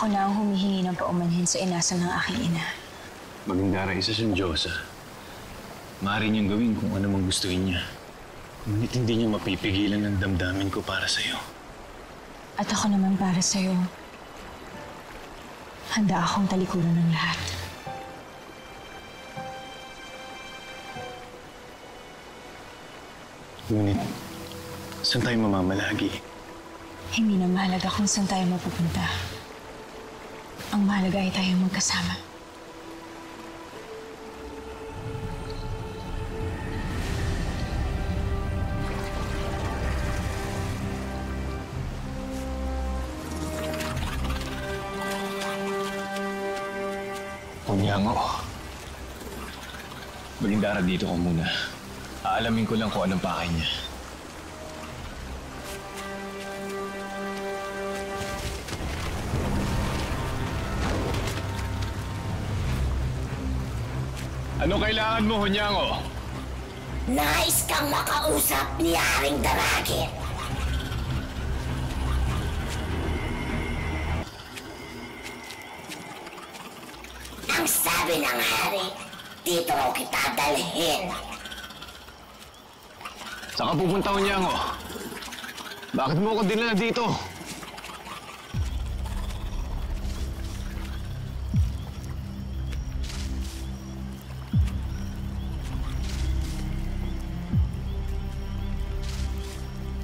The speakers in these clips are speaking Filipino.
Ako na ang humihingi ng paumanhin sa inasal ng aking ina. Magandara, isa siyang Diyosa. Maaari niyang gawin kung ano mang gustuhin niya. Ngunit hindi niya mapipigilan ang damdamin ko para sa'yo. At ako naman para sa'yo. Handa akong talikuran ng lahat. Ngunit, saan tayo mamamalagi? Hindi na mahalaga kung saan tayo mapupunta. Ang mahalaga ay tayong magkasama. Hunyango. Magindara, dito ko muna. Aalamin ko lang kung anong pakay niya. Ano kailangan mo, Hunyango? Nais kang makausap ni Haring Daragit. Ang sabi ng hari, dito raw kita dalhin. Saan ka pupunta, Hunyango? Bakit mo ako dinala dito?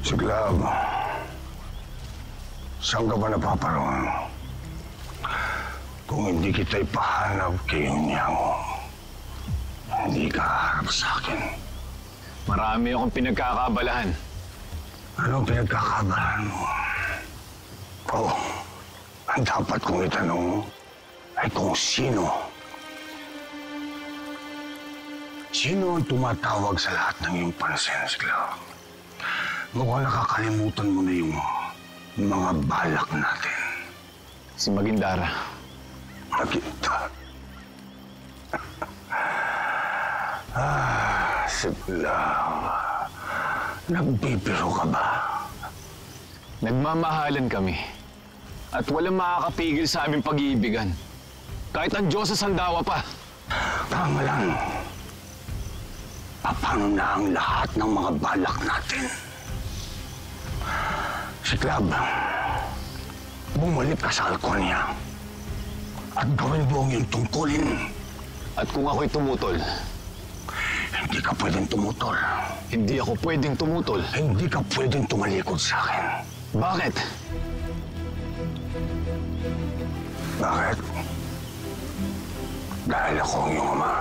Siglab, saan ka ba napaparoon? Kung hindi kita ipahanap kay Hunyango, hindi ka harap sa akin. Marami akong pinagkakabalahan. Anong pinagkakabalahan mo? Oh, ang dapat kong itanong ay kung sino. Sino ang tumatawag sa lahat ng iyong pansin, Siglab? Mukhang nakakalimutan mo na yung mga balak natin. Si Magindara. Magindara? Siglab. Nagbibiro ka ba? Nagmamahalan kami. At walang makakapigil sa aming pag-iibigan. Kahit ang Diyos sa Sandawa pa. Tama lang. Paano na ang lahat ng mga balak natin? Siglab, bumalik ka sa Alconia at gawin mo ang iyong tungkulin. At kung ako'y tumutol, hindi ka pwedeng tumutol. hindi ako pwedeng tumutol. Hindi ka pwedeng tumalikod sa akin. Bakit? Bakit? Dahil ako ang iyong ama.